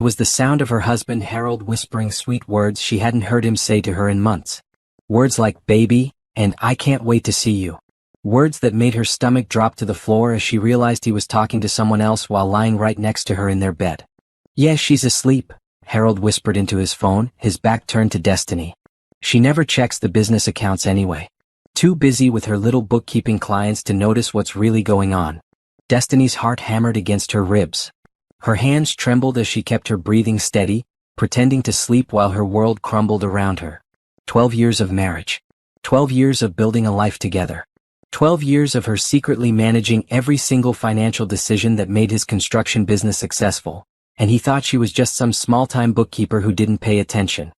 It was the sound of her husband Harold whispering sweet words she hadn't heard him say to her in months. Words like baby, and I can't wait to see you. Words that made her stomach drop to the floor as she realized he was talking to someone else while lying right next to her in their bed. Yeah, she's asleep, Harold whispered into his phone, his back turned to Destiny. She never checks the business accounts anyway. Too busy with her little bookkeeping clients to notice what's really going on. Destiny's heart hammered against her ribs. Her hands trembled as she kept her breathing steady, pretending to sleep while her world crumbled around her. 12 years of marriage. 12 years of building a life together. 12 years of her secretly managing every single financial decision that made his construction business successful, and he thought she was just some small-time bookkeeper who didn't pay attention.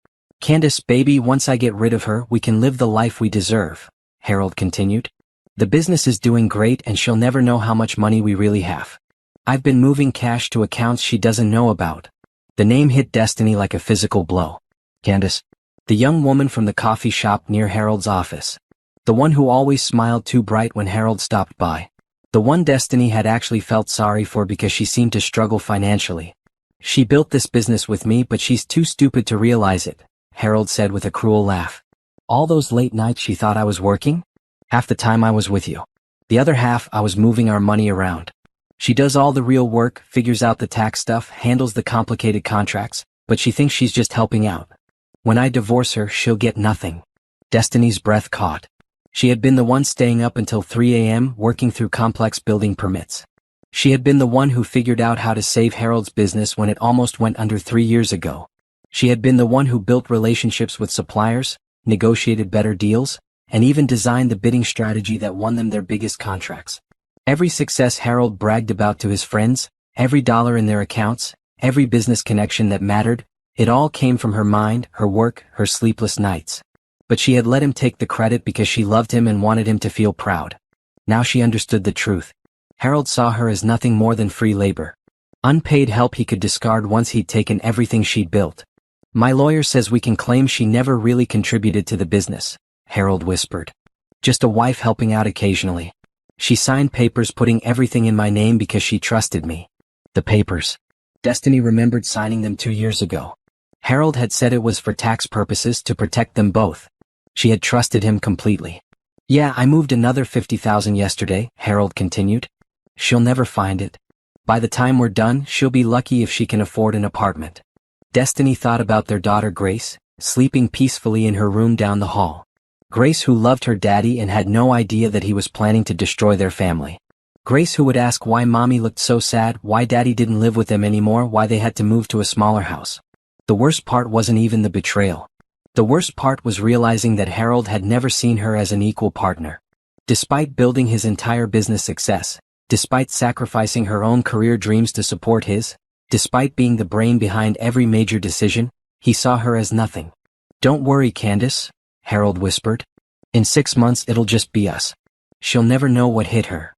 Candace, baby, once I get rid of her, we can live the life we deserve, Harold continued. The business is doing great and she'll never know how much money we really have. I've been moving cash to accounts she doesn't know about. The name hit Destiny like a physical blow. Candace. The young woman from the coffee shop near Harold's office. The one who always smiled too bright when Harold stopped by. The one Destiny had actually felt sorry for because she seemed to struggle financially. She built this business with me, but she's too stupid to realize it, Harold said with a cruel laugh. All those late nights she thought I was working? Half the time I was with you. The other half I was moving our money around. She does all the real work, figures out the tax stuff, handles the complicated contracts, but she thinks she's just helping out. When I divorce her, she'll get nothing. Destiny's breath caught. She had been the one staying up until 3 a.m. working through complex building permits. She had been the one who figured out how to save Harold's business when it almost went under 3 years ago. She had been the one who built relationships with suppliers, negotiated better deals, and even designed the bidding strategy that won them their biggest contracts. Every success Harold bragged about to his friends, every dollar in their accounts, every business connection that mattered, it all came from her mind, her work, her sleepless nights. But she had let him take the credit because she loved him and wanted him to feel proud. Now she understood the truth. Harold saw her as nothing more than free labor. Unpaid help he could discard once he'd taken everything she'd built. My lawyer says we can claim she never really contributed to the business, Harold whispered. Just a wife helping out occasionally. She signed papers putting everything in my name because she trusted me. The papers. Destiny remembered signing them 2 years ago. Harold had said it was for tax purposes to protect them both. She had trusted him completely. Yeah, I moved another $50,000 yesterday, Harold continued. She'll never find it. By the time we're done, she'll be lucky if she can afford an apartment. Destiny thought about their daughter Grace, sleeping peacefully in her room down the hall. Grace, who loved her daddy and had no idea that he was planning to destroy their family. Grace, who would ask why mommy looked so sad, why daddy didn't live with them anymore, why they had to move to a smaller house. The worst part wasn't even the betrayal. The worst part was realizing that Harold had never seen her as an equal partner. Despite building his entire business success, despite sacrificing her own career dreams to support his, despite being the brain behind every major decision, he saw her as nothing. Don't worry, Candace, Harold whispered. In 6 months it'll just be us. She'll never know what hit her.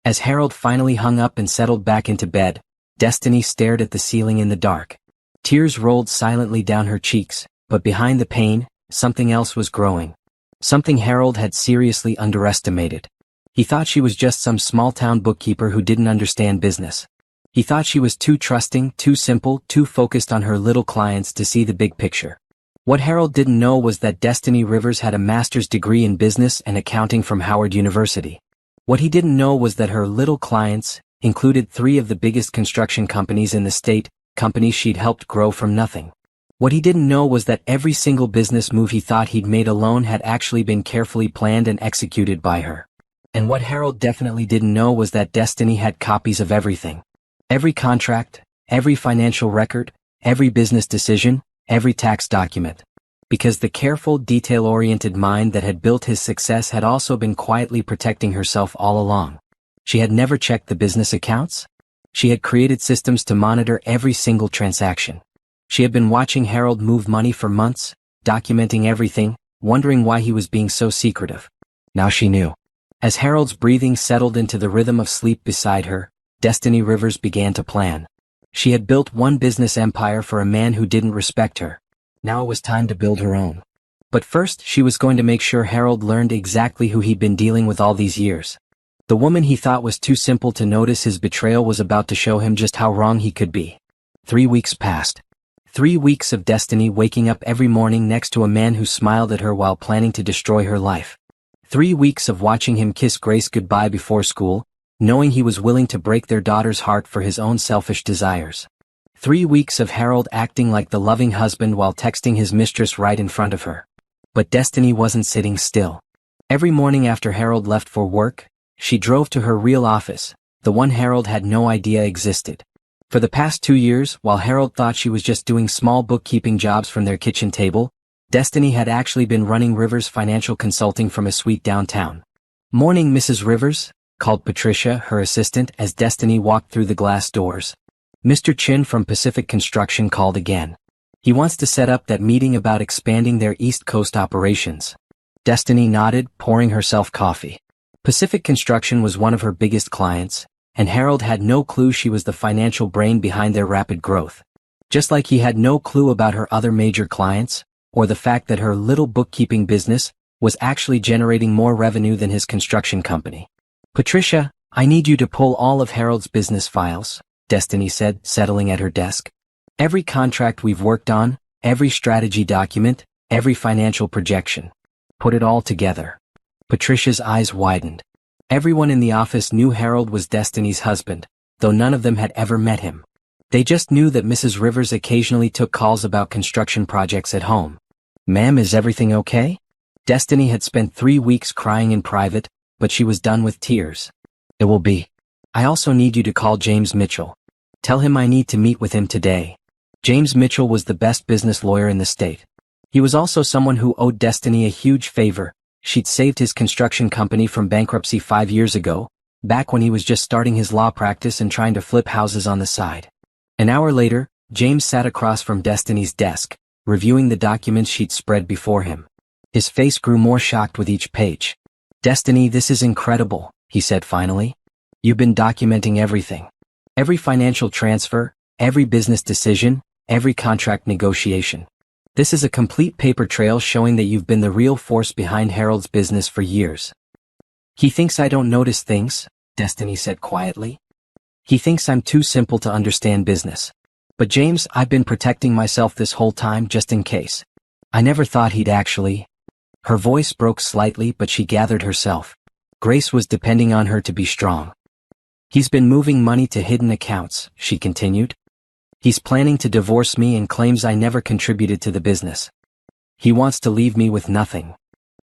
As Harold finally hung up and settled back into bed, Destiny stared at the ceiling in the dark. Tears rolled silently down her cheeks, but behind the pain, something else was growing. Something Harold had seriously underestimated. He thought she was just some small-town bookkeeper who didn't understand business. He thought she was too trusting, too simple, too focused on her little clients to see the big picture. What Harold didn't know was that Destiny Rivers had a master's degree in business and accounting from Howard University. What he didn't know was that her little clients included 3 of the biggest construction companies in the state, companies she'd helped grow from nothing. What he didn't know was that every single business move he thought he'd made alone had actually been carefully planned and executed by her. And what Harold definitely didn't know was that Destiny had copies of everything. Every contract, every financial record, every business decision, every tax document. Because the careful, detail-oriented mind that had built his success had also been quietly protecting herself all along. She had never checked the business accounts. She had created systems to monitor every single transaction. She had been watching Harold move money for months, documenting everything, wondering why he was being so secretive. Now she knew. As Harold's breathing settled into the rhythm of sleep beside her, Destiny Rivers began to plan. She had built one business empire for a man who didn't respect her. Now it was time to build her own. But first, she was going to make sure Harold learned exactly who he'd been dealing with all these years. The woman he thought was too simple to notice his betrayal was about to show him just how wrong he could be. 3 weeks passed. 3 weeks of Destiny waking up every morning next to a man who smiled at her while planning to destroy her life. 3 weeks of watching him kiss Grace goodbye before school, knowing he was willing to break their daughter's heart for his own selfish desires. 3 weeks of Harold acting like the loving husband while texting his mistress right in front of her. But Destiny wasn't sitting still. Every morning after Harold left for work, she drove to her real office, the one Harold had no idea existed. For the past 2 years, while Harold thought she was just doing small bookkeeping jobs from their kitchen table, Destiny had actually been running Rivers Financial Consulting from a suite downtown. "Morning, Mrs. Rivers," called Patricia, her assistant, as Destiny walked through the glass doors. Mr. Chin from Pacific Construction called again. He wants to set up that meeting about expanding their East Coast operations. Destiny nodded, pouring herself coffee. Pacific Construction was one of her biggest clients, and Harold had no clue she was the financial brain behind their rapid growth. Just like he had no clue about her other major clients, or the fact that her little bookkeeping business was actually generating more revenue than his construction company. "Patricia, I need you to pull all of Harold's business files," Destiny said, settling at her desk. "Every contract we've worked on, every strategy document, every financial projection. Put it all together." Patricia's eyes widened. Everyone in the office knew Harold was Destiny's husband, though none of them had ever met him. They just knew that Mrs. Rivers occasionally took calls about construction projects at home. "Ma'am, is everything okay?" Destiny had spent 3 weeks crying in private, but she was done with tears. "It will be. I also need you to call James Mitchell. Tell him I need to meet with him today." James Mitchell was the best business lawyer in the state. He was also someone who owed Destiny a huge favor. She'd saved his construction company from bankruptcy 5 years ago, back when he was just starting his law practice and trying to flip houses on the side. An hour later, James sat across from Destiny's desk, reviewing the documents she'd spread before him. His face grew more shocked with each page. "Destiny, this is incredible," he said finally. "You've been documenting everything. Every financial transfer, every business decision, every contract negotiation. This is a complete paper trail showing that you've been the real force behind Harold's business for years." "He thinks I don't notice things," Destiny said quietly. "He thinks I'm too simple to understand business. But James, I've been protecting myself this whole time just in case. I never thought he'd actually—" Her voice broke slightly, but she gathered herself. Grace was depending on her to be strong. "He's been moving money to hidden accounts," she continued. "He's planning to divorce me and claims I never contributed to the business. He wants to leave me with nothing."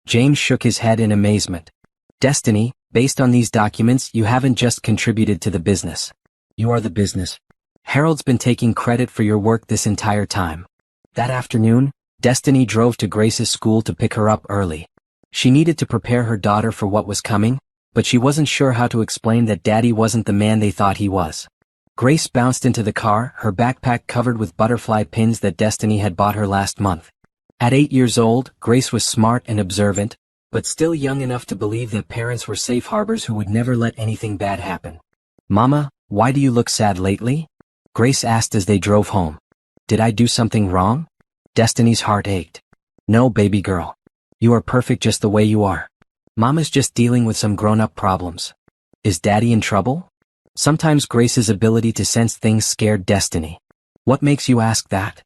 James shook his head in amazement. "Destiny, based on these documents, you haven't just contributed to the business. You are the business. Harold's been taking credit for your work this entire time." That afternoon, Destiny drove to Grace's school to pick her up early. She needed to prepare her daughter for what was coming, but she wasn't sure how to explain that Daddy wasn't the man they thought he was. Grace bounced into the car, her backpack covered with butterfly pins that Destiny had bought her last month. At 8 years old, Grace was smart and observant, but still young enough to believe that parents were safe harbors who would never let anything bad happen. "Mama, why do you look sad lately?" Grace asked as they drove home. "Did I do something wrong?" Destiny's heart ached. "No, baby girl. You are perfect just the way you are. Mama's just dealing with some grown-up problems." "Is Daddy in trouble?" Sometimes Grace's ability to sense things scared Destiny. "What makes you ask that?"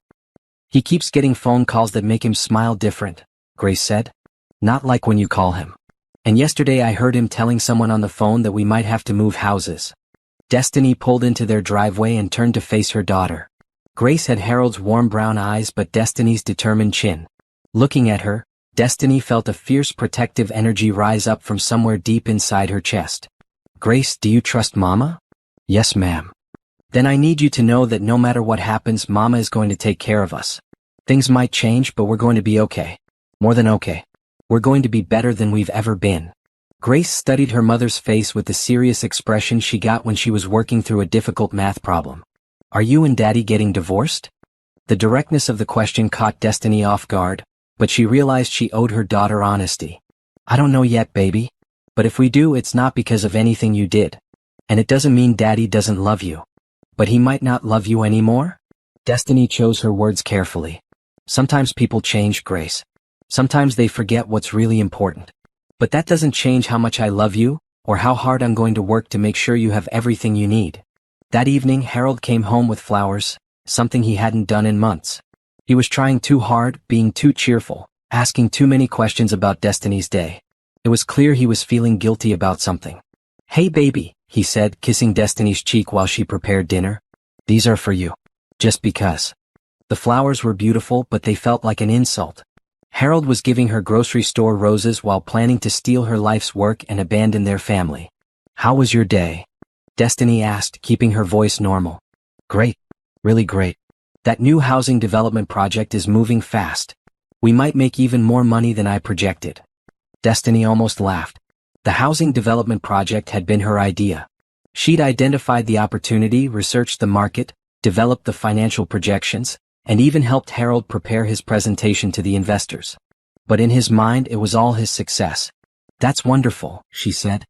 "He keeps getting phone calls that make him smile different," Grace said. "Not like when you call him. And yesterday I heard him telling someone on the phone that we might have to move houses." Destiny pulled into their driveway and turned to face her daughter. Grace had Harold's warm brown eyes but Destiny's determined chin. Looking at her, Destiny felt a fierce protective energy rise up from somewhere deep inside her chest. "Grace, do you trust Mama?" "Yes, ma'am." "Then I need you to know that no matter what happens, Mama is going to take care of us. Things might change, but we're going to be okay. More than okay. We're going to be better than we've ever been." Grace studied her mother's face with the serious expression she got when she was working through a difficult math problem. "Are you and Daddy getting divorced?" The directness of the question caught Destiny off guard, but she realized she owed her daughter honesty. "I don't know yet, baby. But if we do, it's not because of anything you did. And it doesn't mean Daddy doesn't love you. But he might not love you anymore?" Destiny chose her words carefully. "Sometimes people change, Grace. Sometimes they forget what's really important. But that doesn't change how much I love you, or how hard I'm going to work to make sure you have everything you need." That evening, Harold came home with flowers, something he hadn't done in months. He was trying too hard, being too cheerful, asking too many questions about Destiny's day. It was clear he was feeling guilty about something. "Hey baby," he said, kissing Destiny's cheek while she prepared dinner. "These are for you. Just because." The flowers were beautiful, but they felt like an insult. Harold was giving her grocery store roses while planning to steal her life's work and abandon their family. "How was your day?" Destiny asked, keeping her voice normal. "Great. Really great. That new housing development project is moving fast. We might make even more money than I projected." Destiny almost laughed. The housing development project had been her idea. She'd identified the opportunity, researched the market, developed the financial projections, and even helped Harold prepare his presentation to the investors. But in his mind, it was all his success. "That's wonderful," she said.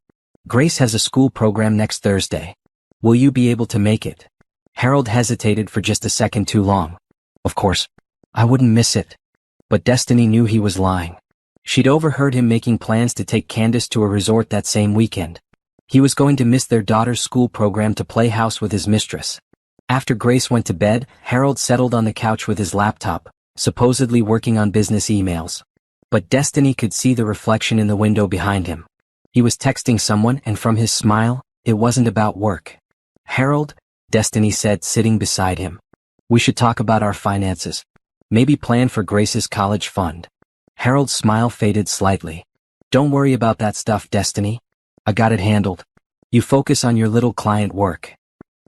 "Grace has a school program next Thursday. Will you be able to make it?" Harold hesitated for just a second too long. "Of course. I wouldn't miss it." But Destiny knew he was lying. She'd overheard him making plans to take Candace to a resort that same weekend. He was going to miss their daughter's school program to play house with his mistress. After Grace went to bed, Harold settled on the couch with his laptop, supposedly working on business emails. But Destiny could see the reflection in the window behind him. He was texting someone, and from his smile, it wasn't about work. "Harold," Destiny said, sitting beside him. "We should talk about our finances. Maybe plan for Grace's college fund." Harold's smile faded slightly. "Don't worry about that stuff, Destiny. I got it handled. You focus on your little client work."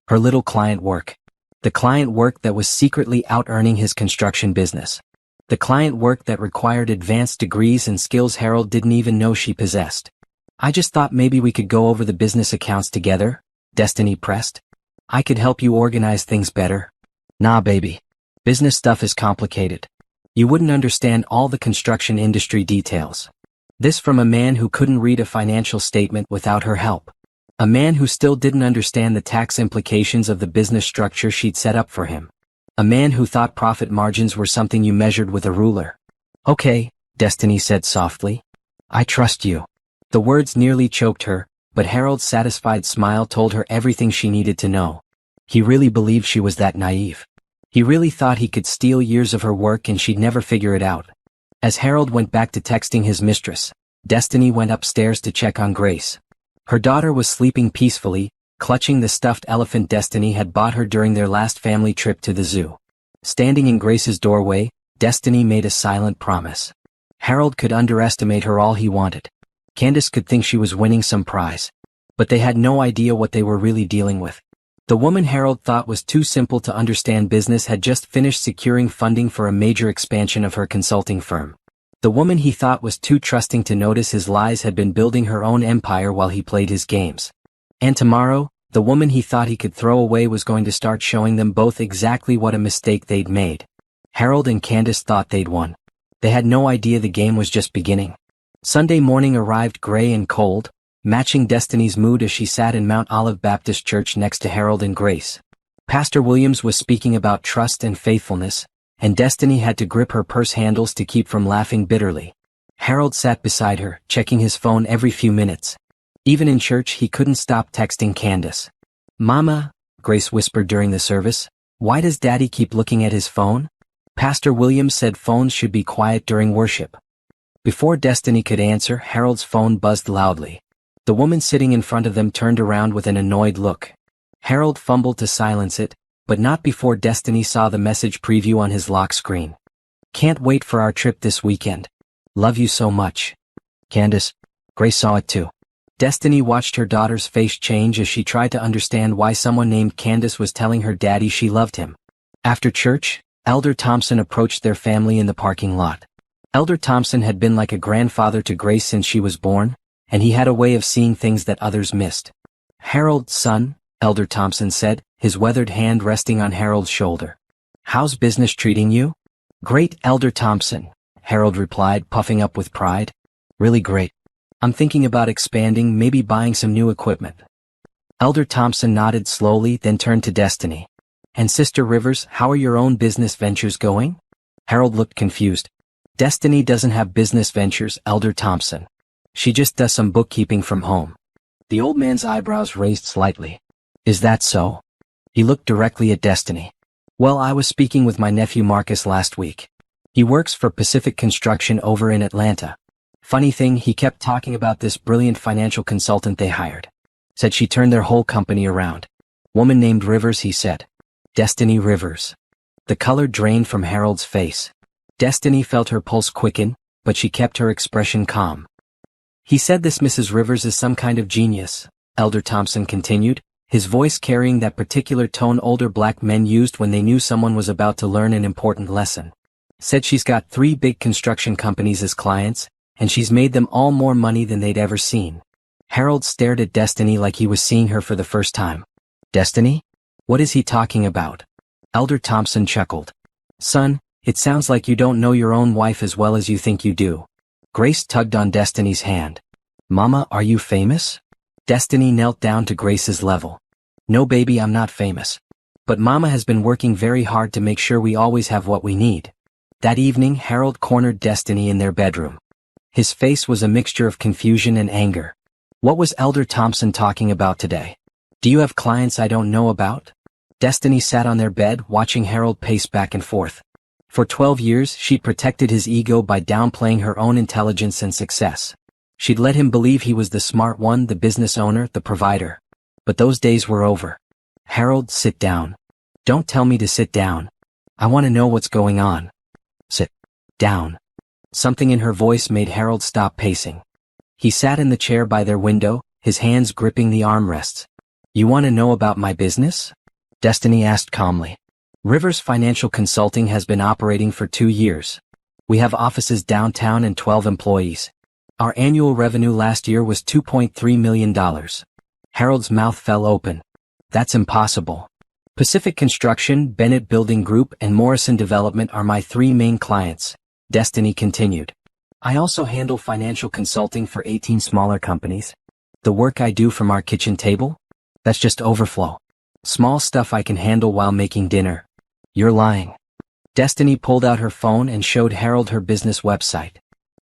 Her little client work. The client work that was secretly out-earning his construction business. The client work that required advanced degrees and skills Harold didn't even know she possessed. "I just thought maybe we could go over the business accounts together," Destiny pressed. "I could help you organize things better." "Nah, baby. Business stuff is complicated. You wouldn't understand all the construction industry details." This from a man who couldn't read a financial statement without her help. A man who still didn't understand the tax implications of the business structure she'd set up for him. A man who thought profit margins were something you measured with a ruler. "Okay," Destiny said softly. "I trust you." The words nearly choked her, but Harold's satisfied smile told her everything she needed to know. He really believed she was that naive. He really thought he could steal years of her work and she'd never figure it out. As Harold went back to texting his mistress, Destiny went upstairs to check on Grace. Her daughter was sleeping peacefully, clutching the stuffed elephant Destiny had bought her during their last family trip to the zoo. Standing in Grace's doorway, Destiny made a silent promise. Harold could underestimate her all he wanted. Candace could think she was winning some prize. But they had no idea what they were really dealing with. The woman Harold thought was too simple to understand business had just finished securing funding for a major expansion of her consulting firm. The woman he thought was too trusting to notice his lies had been building her own empire while he played his games. And tomorrow, the woman he thought he could throw away was going to start showing them both exactly what a mistake they'd made. Harold and Candace thought they'd won. They had no idea the game was just beginning. Sunday morning arrived gray and cold, matching Destiny's mood as she sat in Mount Olive Baptist Church next to Harold and Grace. Pastor Williams was speaking about trust and faithfulness, and Destiny had to grip her purse handles to keep from laughing bitterly. Harold sat beside her, checking his phone every few minutes. Even in church he couldn't stop texting Candace. "Mama," Grace whispered during the service, "why does Daddy keep looking at his phone?" Pastor Williams said phones should be quiet during worship. Before Destiny could answer, Harold's phone buzzed loudly. The woman sitting in front of them turned around with an annoyed look. Harold fumbled to silence it, but not before Destiny saw the message preview on his lock screen. "Can't wait for our trip this weekend. Love you so much." Candace. Grace saw it too. Destiny watched her daughter's face change as she tried to understand why someone named Candace was telling her daddy she loved him. After church, Elder Thompson approached their family in the parking lot. Elder Thompson had been like a grandfather to Grace since she was born, and he had a way of seeing things that others missed. "Harold, son," Elder Thompson said, his weathered hand resting on Harold's shoulder. "How's business treating you?" "Great, Elder Thompson," Harold replied, puffing up with pride. "Really great. I'm thinking about expanding, maybe buying some new equipment." Elder Thompson nodded slowly, then turned to Destiny. "And Sister Rivers, how are your own business ventures going?" Harold looked confused. "Destiny doesn't have business ventures, Elder Thompson. She just does some bookkeeping from home." The old man's eyebrows raised slightly. "Is that so?" He looked directly at Destiny. Well, I was speaking with my nephew Marcus last week. He works for Pacific Construction over in Atlanta. Funny thing, he kept talking about this brilliant financial consultant they hired. Said she turned their whole company around. Woman named Rivers, he said. Destiny Rivers. The color drained from Harold's face. Destiny felt her pulse quicken, but she kept her expression calm. He said this Mrs. Rivers is some kind of genius, Elder Thompson continued, his voice carrying that particular tone older black men used when they knew someone was about to learn an important lesson. Said she's got 3 big construction companies as clients, and she's made them all more money than they'd ever seen. Harold stared at Destiny like he was seeing her for the first time. Destiny? What is he talking about? Elder Thompson chuckled. Son, it sounds like you don't know your own wife as well as you think you do. Grace tugged on Destiny's hand. Mama, are you famous? Destiny knelt down to Grace's level. No baby, I'm not famous. But Mama has been working very hard to make sure we always have what we need. That evening, Harold cornered Destiny in their bedroom. His face was a mixture of confusion and anger. What was Elder Thompson talking about today? Do you have clients I don't know about? Destiny sat on their bed watching Harold pace back and forth. For 12 years, she'd protected his ego by downplaying her own intelligence and success. She'd let him believe he was the smart one, the business owner, the provider. But those days were over. Harold, sit down. Don't tell me to sit down. I want to know what's going on. Sit down. Something in her voice made Harold stop pacing. He sat in the chair by their window, his hands gripping the armrests. You want to know about my business? Destiny asked calmly. Rivers Financial Consulting has been operating for 2 years. We have offices downtown and 12 employees. Our annual revenue last year was $2.3 million. Harold's mouth fell open. That's impossible. Pacific Construction, Bennett Building Group, and Morrison Development are my 3 main clients, Destiny continued. I also handle financial consulting for 18 smaller companies. The work I do from our kitchen table? That's just overflow. Small stuff I can handle while making dinner. You're lying. Destiny pulled out her phone and showed Harold her business website.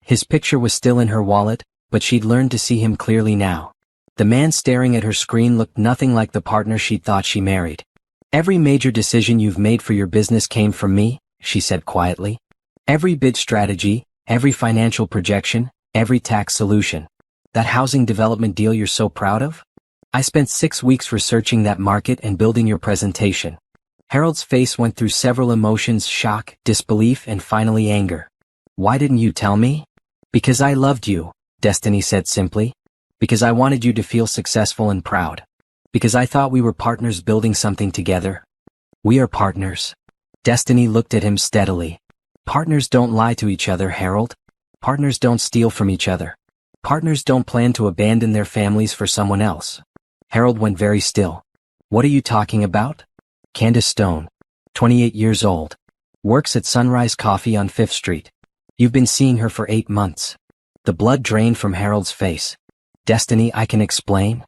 His picture was still in her wallet, but she'd learned to see him clearly now. The man staring at her screen looked nothing like the partner she'd thought she married. Every major decision you've made for your business came from me, she said quietly. Every bid strategy, every financial projection, every tax solution. That housing development deal you're so proud of? I spent 6 weeks researching that market and building your presentation. Harold's face went through several emotions: shock, disbelief, and finally anger. Why didn't you tell me? Because I loved you, Destiny said simply. Because I wanted you to feel successful and proud. Because I thought we were partners building something together. We are partners. Destiny looked at him steadily. Partners don't lie to each other, Harold. Partners don't steal from each other. Partners don't plan to abandon their families for someone else. Harold went very still. What are you talking about? Candace Stone, 28 years old. Works at Sunrise Coffee on 5th Street. You've been seeing her for 8 months. The blood drained from Harold's face. Destiny, I can explain.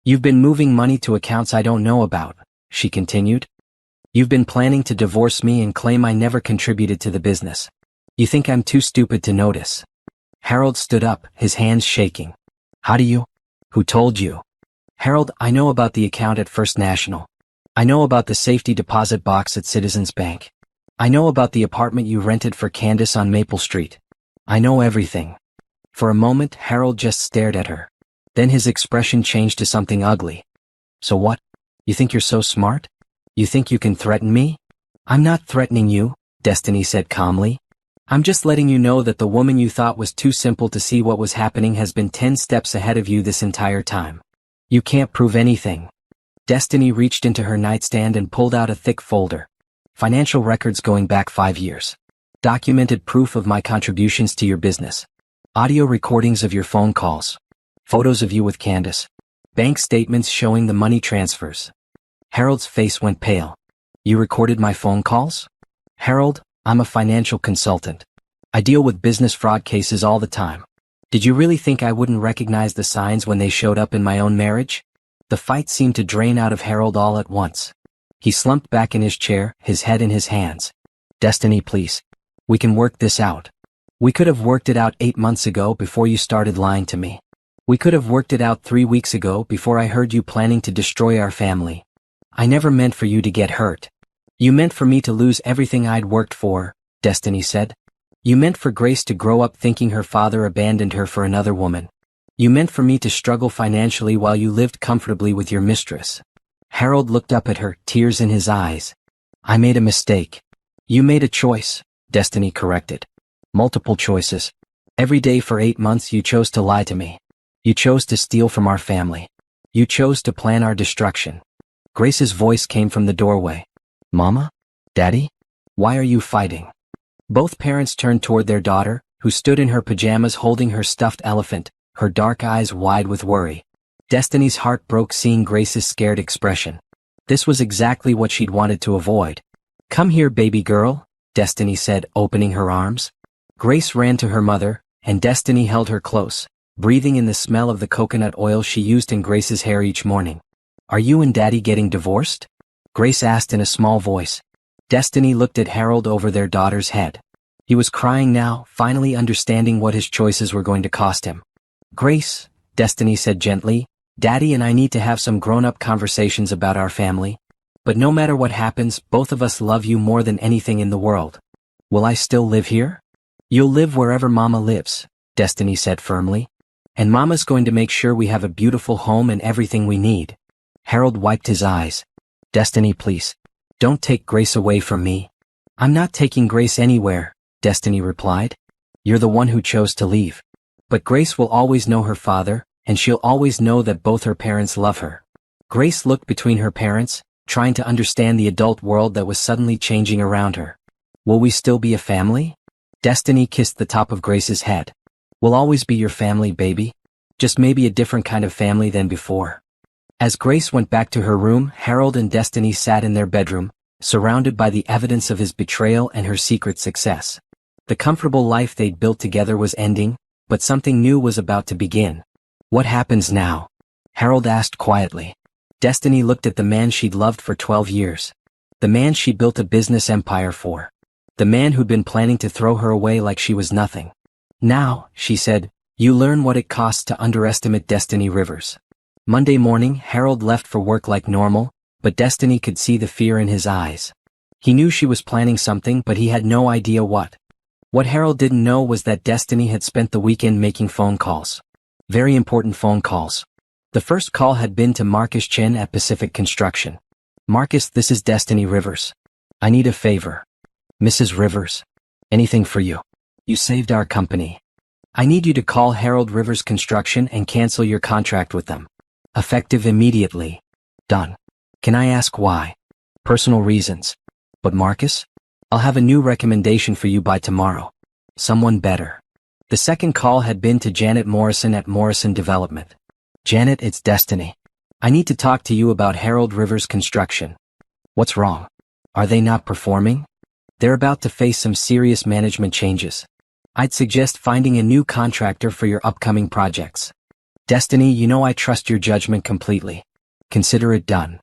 You've been moving money to accounts I don't know about, she continued. You've been planning to divorce me and claim I never contributed to the business. You think I'm too stupid to notice. Harold stood up, his hands shaking. How do you? Who told you? Harold, I know about the account at First National. I know about the safety deposit box at Citizens Bank. I know about the apartment you rented for Candace on Maple Street. I know everything. For a moment, Harold just stared at her. Then his expression changed to something ugly. So what? You think you're so smart? You think you can threaten me? I'm not threatening you, Destiny said calmly. I'm just letting you know that the woman you thought was too simple to see what was happening has been 10 steps ahead of you this entire time. You can't prove anything. Destiny reached into her nightstand and pulled out a thick folder. Financial records going back 5 years. Documented proof of my contributions to your business. Audio recordings of your phone calls. Photos of you with Candace. Bank statements showing the money transfers. Harold's face went pale. You recorded my phone calls? Harold, I'm a financial consultant. I deal with business fraud cases all the time. Did you really think I wouldn't recognize the signs when they showed up in my own marriage? The fight seemed to drain out of Harold all at once. He slumped back in his chair, his head in his hands. Destiny, please. We can work this out. We could have worked it out 8 months ago before you started lying to me. We could have worked it out 3 weeks ago before I heard you planning to destroy our family. I never meant for you to get hurt. You meant for me to lose everything I'd worked for, Destiny said. You meant for Grace to grow up thinking her father abandoned her for another woman. You meant for me to struggle financially while you lived comfortably with your mistress. Harold looked up at her, tears in his eyes. I made a mistake. You made a choice, Destiny corrected. Multiple choices. Every day for 8 months you chose to lie to me. You chose to steal from our family. You chose to plan our destruction. Grace's voice came from the doorway. Mama? Daddy? Why are you fighting? Both parents turned toward their daughter, who stood in her pajamas holding her stuffed elephant, her dark eyes wide with worry. Destiny's heart broke seeing Grace's scared expression. This was exactly what she'd wanted to avoid. Come here, baby girl, Destiny said, opening her arms. Grace ran to her mother, and Destiny held her close, breathing in the smell of the coconut oil she used in Grace's hair each morning. Are you and Daddy getting divorced? Grace asked in a small voice. Destiny looked at Harold over their daughter's head. He was crying now, finally understanding what his choices were going to cost him. Grace, Destiny said gently, Daddy and I need to have some grown-up conversations about our family. But no matter what happens, both of us love you more than anything in the world. Will I still live here? You'll live wherever Mama lives, Destiny said firmly. And Mama's going to make sure we have a beautiful home and everything we need. Harold wiped his eyes. Destiny, please. Don't take Grace away from me. I'm not taking Grace anywhere, Destiny replied. You're the one who chose to leave. But Grace will always know her father, and she'll always know that both her parents love her. Grace looked between her parents, trying to understand the adult world that was suddenly changing around her. Will we still be a family? Destiny kissed the top of Grace's head. We'll always be your family, baby. Just maybe a different kind of family than before. As Grace went back to her room, Harold and Destiny sat in their bedroom, surrounded by the evidence of his betrayal and her secret success. The comfortable life they'd built together was ending, but something new was about to begin. What happens now? Harold asked quietly. Destiny looked at the man she'd loved for 12 years. The man she'd built a business empire for. The man who'd been planning to throw her away like she was nothing. Now, she said, you learn what it costs to underestimate Destiny Rivers. Monday morning, Harold left for work like normal, but Destiny could see the fear in his eyes. He knew she was planning something, but he had no idea what. What Harold didn't know was that Destiny had spent the weekend making phone calls. Very important phone calls. The first call had been to Marcus Chen at Pacific Construction. Marcus, this is Destiny Rivers. I need a favor. Mrs. Rivers. Anything for you. You saved our company. I need you to call Harold Rivers Construction and cancel your contract with them. Effective immediately. Done. Can I ask why? Personal reasons. But Marcus? I'll have a new recommendation for you by tomorrow. Someone better. The second call had been to Janet Morrison at Morrison Development. Janet, it's Destiny. I need to talk to you about Harold Rivers Construction. What's wrong? Are they not performing? They're about to face some serious management changes. I'd suggest finding a new contractor for your upcoming projects. Destiny, you know I trust your judgment completely. Consider it done.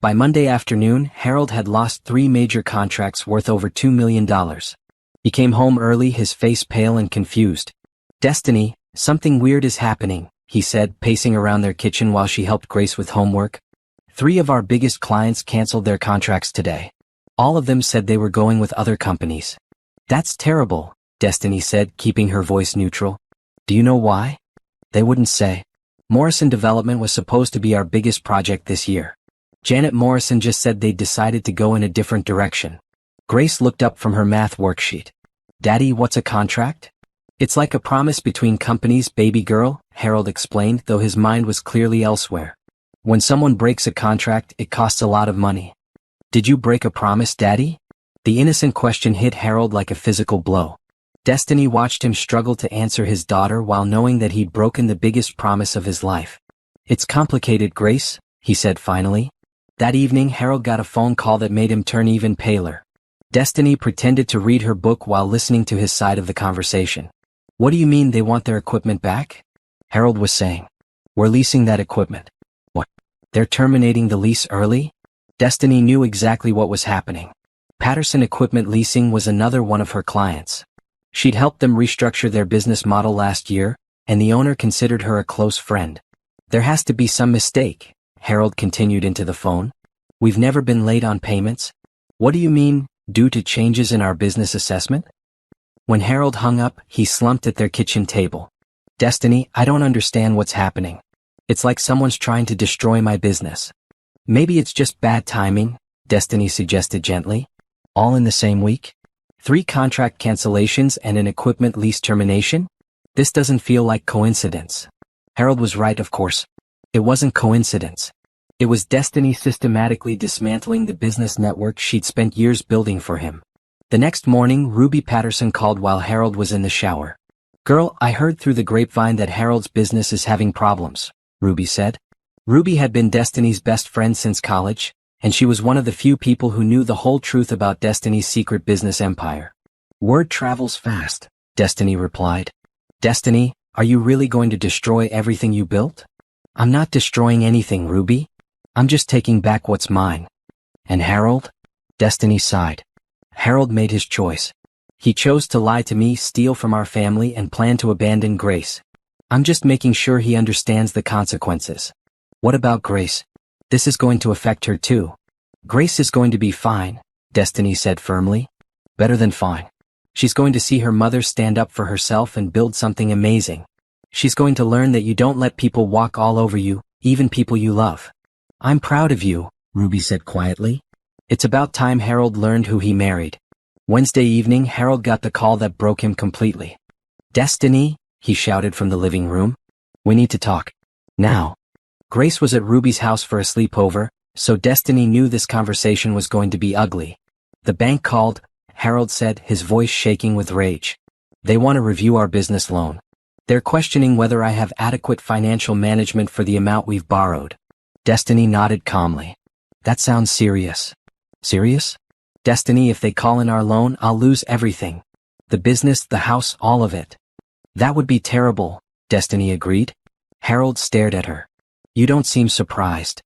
By Monday afternoon, Harold had lost 3 major contracts worth over $2 million. He came home early, his face pale and confused. Destiny, something weird is happening, he said, pacing around their kitchen while she helped Grace with homework. 3 of our biggest clients canceled their contracts today. All of them said they were going with other companies. That's terrible, Destiny said, keeping her voice neutral. Do you know why? They wouldn't say. Morrison Development was supposed to be our biggest project this year. Janet Morrison just said they'd decided to go in a different direction. Grace looked up from her math worksheet. Daddy, what's a contract? It's like a promise between companies, baby girl, Harold explained, though his mind was clearly elsewhere. When someone breaks a contract, it costs a lot of money. Did you break a promise, Daddy? The innocent question hit Harold like a physical blow. Destiny watched him struggle to answer his daughter while knowing that he'd broken the biggest promise of his life. It's complicated, Grace, he said finally. That evening, Harold got a phone call that made him turn even paler. Destiny pretended to read her book while listening to his side of the conversation. What do you mean they want their equipment back? Harold was saying. We're leasing that equipment. What? They're terminating the lease early? Destiny knew exactly what was happening. Patterson Equipment Leasing was another one of her clients. She'd helped them restructure their business model last year, and the owner considered her a close friend. There has to be some mistake, Harold continued into the phone. We've never been late on payments. What do you mean, due to changes in our business assessment? When Harold hung up, he slumped at their kitchen table. Destiny, I don't understand what's happening. It's like someone's trying to destroy my business. Maybe it's just bad timing, Destiny suggested gently. All in the same week? 3 contract cancellations and an equipment lease termination? This doesn't feel like coincidence. Harold was right, of course. It wasn't coincidence. It was Destiny systematically dismantling the business network she'd spent years building for him. The next morning, Ruby Patterson called while Harold was in the shower. Girl, I heard through the grapevine that Harold's business is having problems, Ruby said. Ruby had been Destiny's best friend since college, and she was one of the few people who knew the whole truth about Destiny's secret business empire. Word travels fast, Destiny replied. Destiny, are you really going to destroy everything you built? I'm not destroying anything, Ruby. I'm just taking back what's mine. And Harold? Destiny sighed. Harold made his choice. He chose to lie to me, steal from our family, and plan to abandon Grace. I'm just making sure he understands the consequences. What about Grace? This is going to affect her too. Grace is going to be fine, Destiny said firmly. Better than fine. She's going to see her mother stand up for herself and build something amazing. She's going to learn that you don't let people walk all over you, even people you love. I'm proud of you, Ruby said quietly. It's about time Harold learned who he married. Wednesday evening, Harold got the call that broke him completely. Destiny, he shouted from the living room. We need to talk. Now. Grace was at Ruby's house for a sleepover, so Destiny knew this conversation was going to be ugly. The bank called, Harold said, his voice shaking with rage. They want to review our business loan. They're questioning whether I have adequate financial management for the amount we've borrowed. Destiny nodded calmly. That sounds serious. Serious? Destiny, if they call in our loan, I'll lose everything. The business, the house, all of it. That would be terrible, Destiny agreed. Harold stared at her. You don't seem surprised.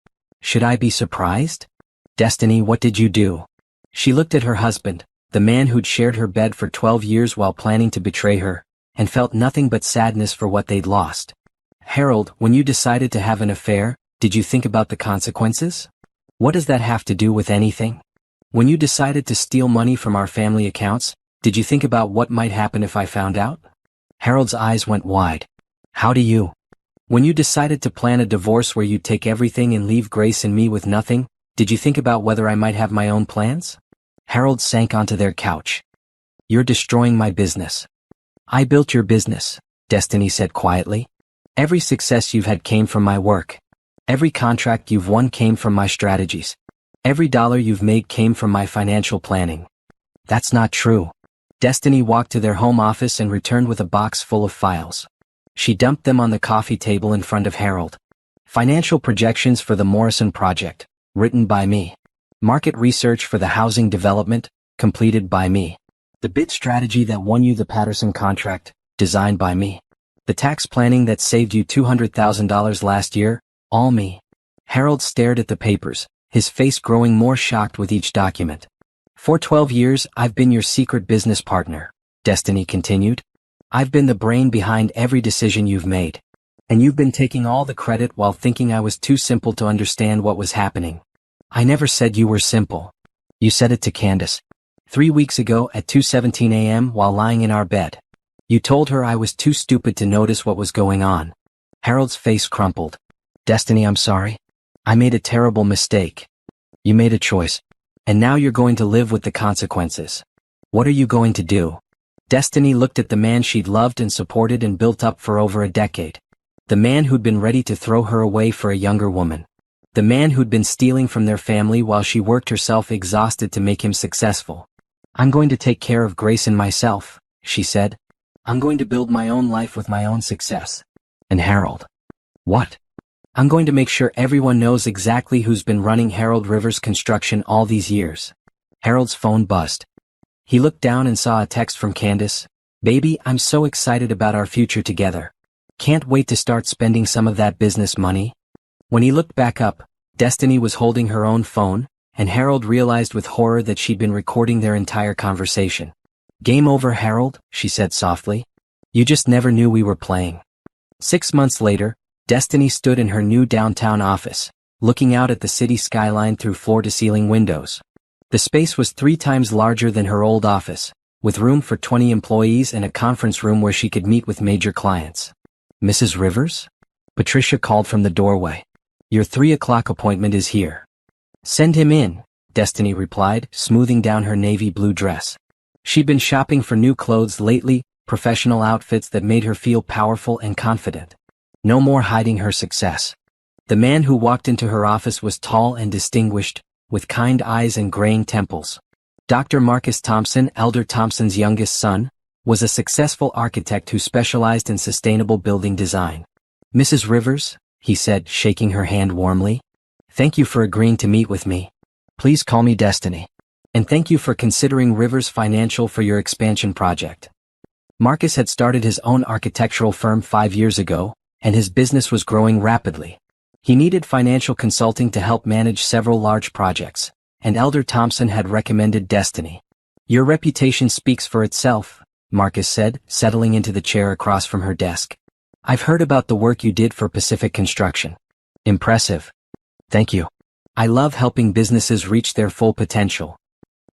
Should I be surprised? Destiny, what did you do? She looked at her husband, the man who'd shared her bed for 12 years while planning to betray her, and felt nothing but sadness for what they'd lost. Harold, when you decided to have an affair, did you think about the consequences? What does that have to do with anything? When you decided to steal money from our family accounts, did you think about what might happen if I found out? Harold's eyes went wide. How do you? When you decided to plan a divorce where you'd take everything and leave Grace and me with nothing, did you think about whether I might have my own plans? Harold sank onto their couch. You're destroying my business. I built your business, Destiny said quietly. Every success you've had came from my work. Every contract you've won came from my strategies. Every dollar you've made came from my financial planning. That's not true. Destiny walked to their home office and returned with a box full of files. She dumped them on the coffee table in front of Harold. Financial projections for the Morrison project, written by me. Market research for the housing development, completed by me. The bid strategy that won you the Patterson contract, designed by me. The tax planning that saved you $200,000 last year, all me. Harold stared at the papers, his face growing more shocked with each document. For 12 years, I've been your secret business partner, Destiny continued. I've been the brain behind every decision you've made. And you've been taking all the credit while thinking I was too simple to understand what was happening. I never said you were simple. You said it to Candace. 3 weeks ago at 2:17 a.m. while lying in our bed. You told her I was too stupid to notice what was going on. Harold's face crumpled. Destiny, I'm sorry. I made a terrible mistake. You made a choice. And now you're going to live with the consequences. What are you going to do? Destiny looked at the man she'd loved and supported and built up for over a decade. The man who'd been ready to throw her away for a younger woman. The man who'd been stealing from their family while she worked herself exhausted to make him successful. I'm going to take care of Grace and myself, she said. I'm going to build my own life with my own success. And Harold. What? I'm going to make sure everyone knows exactly who's been running Harold Rivers Construction all these years. Harold's phone buzzed. He looked down and saw a text from Candace. Baby, I'm so excited about our future together. Can't wait to start spending some of that business money. When he looked back up, Destiny was holding her own phone, and Harold realized with horror that she'd been recording their entire conversation. Game over, Harold, she said softly. You just never knew we were playing. 6 months later, Destiny stood in her new downtown office, looking out at the city skyline through floor-to-ceiling windows. The space was 3 times larger than her old office, with room for 20 employees and a conference room where she could meet with major clients. "Mrs. Rivers?" Patricia called from the doorway. "Your 3 o'clock appointment is here." "Send him in," Destiny replied, smoothing down her navy blue dress. She'd been shopping for new clothes lately, professional outfits that made her feel powerful and confident. No more hiding her success. The man who walked into her office was tall and distinguished, with kind eyes and graying temples. Dr. Marcus Thompson, Elder Thompson's youngest son, was a successful architect who specialized in sustainable building design. "Mrs. Rivers," he said, shaking her hand warmly. "Thank you for agreeing to meet with me. Please call me Destiny. And thank you for considering Rivers Financial for your expansion project." Marcus had started his own architectural firm 5 years ago, and his business was growing rapidly. He needed financial consulting to help manage several large projects, and Elder Thompson had recommended Destiny. "Your reputation speaks for itself," Marcus said, settling into the chair across from her desk. "I've heard about the work you did for Pacific Construction. Impressive." "Thank you. I love helping businesses reach their full potential."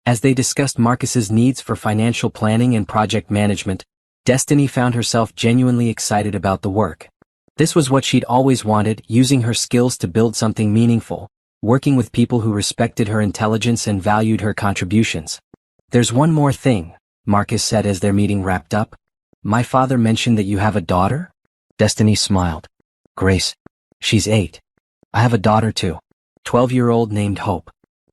As they discussed Marcus's needs for financial planning and project management, Destiny found herself genuinely excited about the work. This was what she'd always wanted, using her skills to build something meaningful, working with people who respected her intelligence and valued her contributions. "There's one more thing," Marcus said as their meeting wrapped up. "My father mentioned that you have a daughter?" Destiny smiled. "Grace. She's 8. I have a daughter too. 12-year-old named Hope.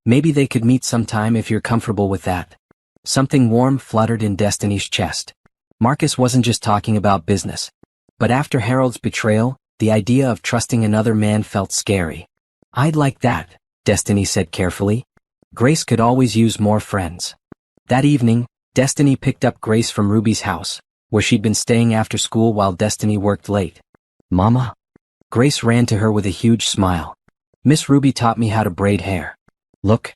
Maybe they could meet sometime if you're comfortable with that." Something warm fluttered in Destiny's chest. Marcus wasn't just talking about business. But after Harold's betrayal, the idea of trusting another man felt scary. "I'd like that," Destiny said carefully. Grace could always use more friends. That evening, Destiny picked up Grace from Ruby's house, where she'd been staying after school while Destiny worked late. "Mama?" Grace ran to her with a huge smile. "Miss Ruby taught me how to braid hair. Look."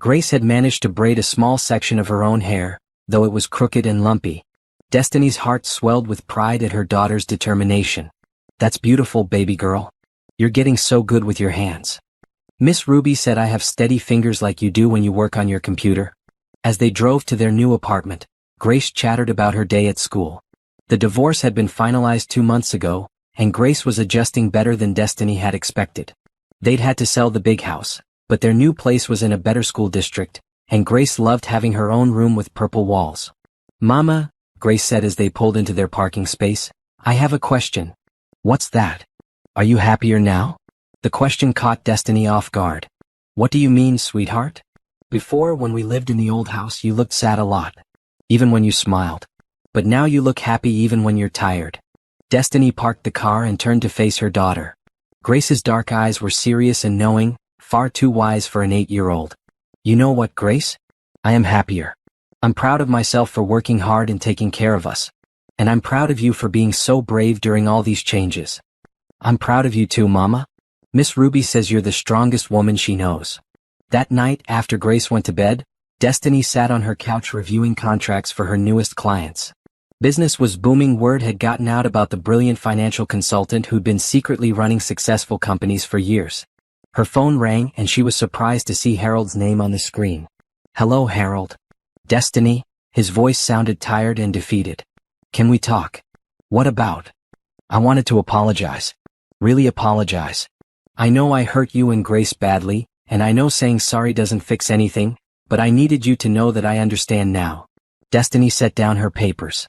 Grace had managed to braid a small section of her own hair, though it was crooked and lumpy. Destiny's heart swelled with pride at her daughter's determination. "That's beautiful, baby girl. You're getting so good with your hands. Miss Ruby said I have steady fingers like you do when you work on your computer." As they drove to their new apartment, Grace chattered about her day at school. The divorce had been finalized 2 months ago, and Grace was adjusting better than Destiny had expected. They'd had to sell the big house, but their new place was in a better school district, and Grace loved having her own room with purple walls. "Mama," Grace said as they pulled into their parking space, "I have a question." "What's that? Are you happier now?" The question caught Destiny off guard. "What do you mean, sweetheart?" "Before, when we lived in the old house, you looked sad a lot, even when you smiled. But now you look happy even when you're tired." Destiny parked the car and turned to face her daughter. Grace's dark eyes were serious and knowing, far too wise for an 8-year-old. "You know what, Grace? I am happier. I'm proud of myself for working hard and taking care of us. And I'm proud of you for being so brave during all these changes." "I'm proud of you too, Mama. Miss Ruby says you're the strongest woman she knows." That night, after Grace went to bed, Destiny sat on her couch reviewing contracts for her newest clients. Business was booming. Word had gotten out about the brilliant financial consultant who'd been secretly running successful companies for years. Her phone rang and she was surprised to see Harold's name on the screen. "Hello, Harold." "Destiny," his voice sounded tired and defeated. "Can we talk?" "What about?" "I wanted to apologize. Really apologize. I know I hurt you and Grace badly, and I know saying sorry doesn't fix anything, but I needed you to know that I understand now." Destiny set down her papers.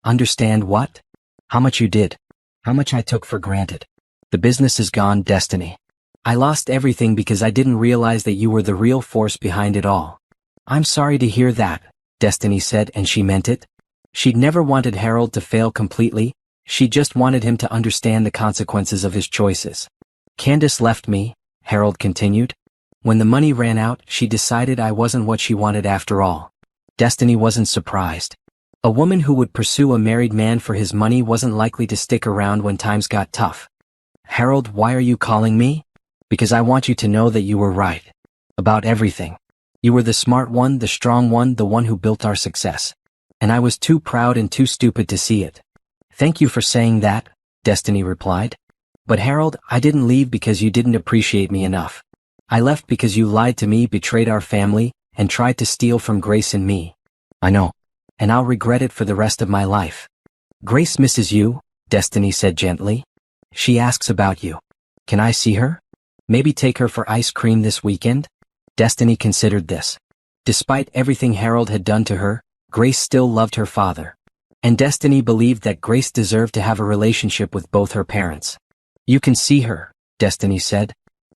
"Understand what?" "How much you did. How much I took for granted. The business is gone, Destiny. I lost everything because I didn't realize that you were the real force behind it all." "I'm sorry to hear that," Destiny said, and she meant it. She'd never wanted Harold to fail completely, she just wanted him to understand the consequences of his choices. "Candace left me," Harold continued. "When the money ran out, she decided I wasn't what she wanted after all." Destiny wasn't surprised. A woman who would pursue a married man for his money wasn't likely to stick around when times got tough. "Harold, why are you calling me?" "Because I want you to know that you were right. About everything. You were the smart one, the strong one, the one who built our success. And I was too proud and too stupid to see it." "Thank you for saying that," Destiny replied. "But Harold, I didn't leave because you didn't appreciate me enough. I left because you lied to me, betrayed our family, and tried to steal from Grace and me. I know. And I'll regret it for the rest of my life. Grace misses you, Destiny said gently. She asks about you. Can I see her? Maybe take her for ice cream this weekend? Destiny considered this. Despite everything Harold had done to her, Grace still loved her father. And Destiny believed that Grace deserved to have a relationship with both her parents. You can see her, Destiny said.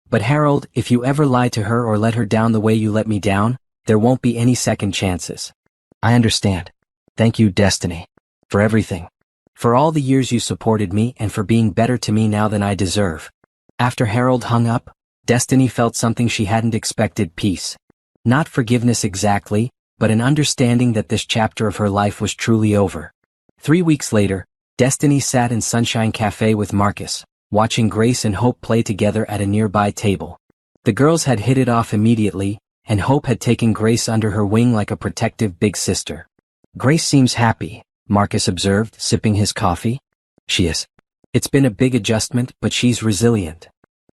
But Harold, if you ever lie to her or let her down the way you let me down, there won't be any second chances. I understand. Thank you, Destiny. For everything. For all the years you supported me and for being better to me now than I deserve. After Harold hung up, Destiny felt something she hadn't expected: peace. Not forgiveness exactly, but an understanding that this chapter of her life was truly over. 3 weeks later, Destiny sat in Sunshine Cafe with Marcus, watching Grace and Hope play together at a nearby table. The girls had hit it off immediately, and Hope had taken Grace under her wing like a protective big sister. Grace seems happy, Marcus observed, sipping his coffee. She is. It's been a big adjustment, but she's resilient.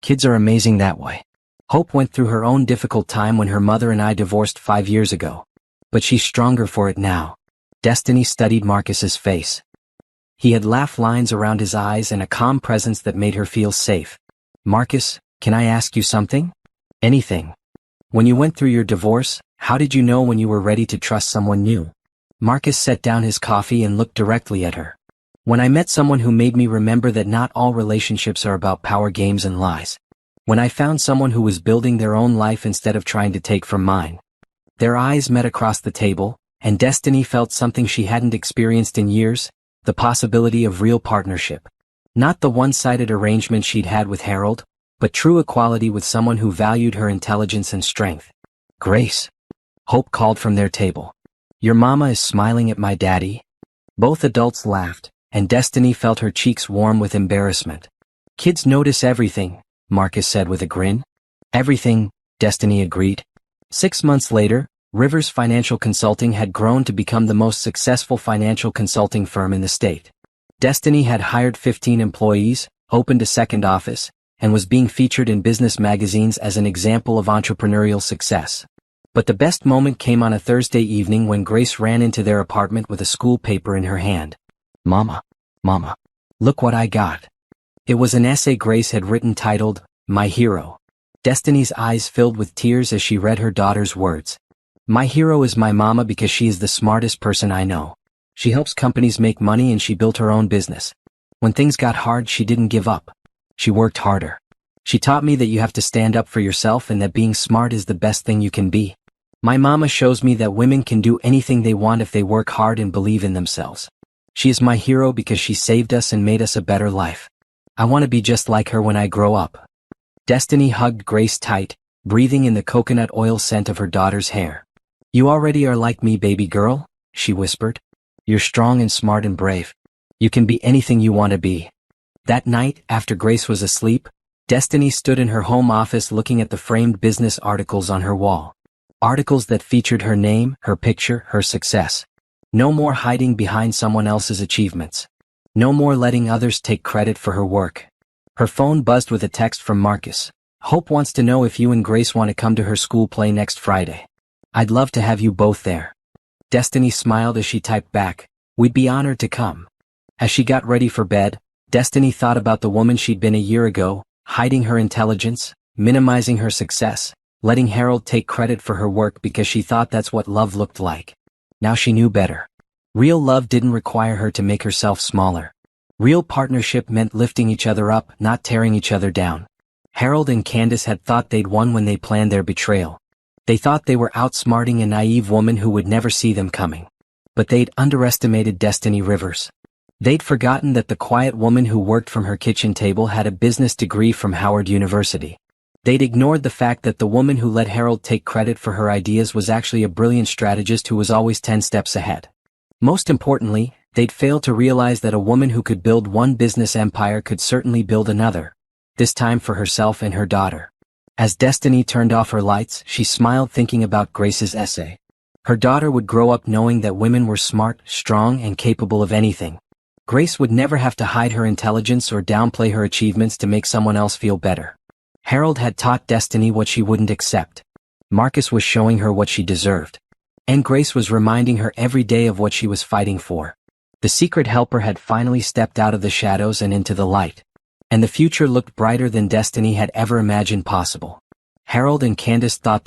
Kids are amazing that way. Hope went through her own difficult time when her mother and I divorced 5 years ago. But she's stronger for it now. Destiny studied Marcus's face. He had laugh lines around his eyes and a calm presence that made her feel safe. Marcus, can I ask you something? Anything. When you went through your divorce, how did you know when you were ready to trust someone new? Marcus set down his coffee and looked directly at her. When I met someone who made me remember that not all relationships are about power games and lies. When I found someone who was building their own life instead of trying to take from mine. Their eyes met across the table, and Destiny felt something she hadn't experienced in years, the possibility of real partnership. Not the one-sided arrangement she'd had with Harold, but true equality with someone who valued her intelligence and strength. Grace. Hope called from their table. Your mama is smiling at my daddy. Both adults laughed, and Destiny felt her cheeks warm with embarrassment. Kids notice everything, Marcus said with a grin. Everything, Destiny agreed. 6 months later, Rivers Financial Consulting had grown to become the most successful financial consulting firm in the state. Destiny had hired 15 employees, opened a second office, and was being featured in business magazines as an example of entrepreneurial success. But the best moment came on a Thursday evening when Grace ran into their apartment with a school paper in her hand. Mama, look what I got. It was an essay Grace had written titled, My Hero. Destiny's eyes filled with tears as she read her daughter's words. My hero is my mama because she is the smartest person I know. She helps companies make money and she built her own business. When things got hard, she didn't give up. She worked harder. She taught me that you have to stand up for yourself and that being smart is the best thing you can be. My mama shows me that women can do anything they want if they work hard and believe in themselves. She is my hero because she saved us and made us a better life. I want to be just like her when I grow up. Destiny hugged Grace tight, breathing in the coconut oil scent of her daughter's hair. You already are like me, baby girl, she whispered. You're strong and smart and brave. You can be anything you want to be. That night, after Grace was asleep, Destiny stood in her home office looking at the framed business articles on her wall. Articles that featured her name, her picture, her success. No more hiding behind someone else's achievements. No more letting others take credit for her work. Her phone buzzed with a text from Marcus. Hope wants to know if you and Grace want to come to her school play next Friday. I'd love to have you both there. Destiny smiled as she typed back, we'd be honored to come. As she got ready for bed, Destiny thought about the woman she'd been a year ago, hiding her intelligence, minimizing her success, letting Harold take credit for her work because she thought that's what love looked like. Now she knew better. Real love didn't require her to make herself smaller. Real partnership meant lifting each other up, not tearing each other down. Harold and Candace had thought they'd won when they planned their betrayal. They thought they were outsmarting a naive woman who would never see them coming. But they'd underestimated Destiny Rivers. They'd forgotten that the quiet woman who worked from her kitchen table had a business degree from Howard University. They'd ignored the fact that the woman who let Harold take credit for her ideas was actually a brilliant strategist who was always 10 steps ahead. Most importantly, they'd failed to realize that a woman who could build one business empire could certainly build another. This time for herself and her daughter. As Destiny turned off her lights, she smiled thinking about Grace's essay. Her daughter would grow up knowing that women were smart, strong, and capable of anything. Grace would never have to hide her intelligence or downplay her achievements to make someone else feel better. Harold had taught Destiny what she wouldn't accept. Marcus was showing her what she deserved. And Grace was reminding her every day of what she was fighting for. The secret helper had finally stepped out of the shadows and into the light. And the future looked brighter than Destiny had ever imagined possible. Harold and Candace thought they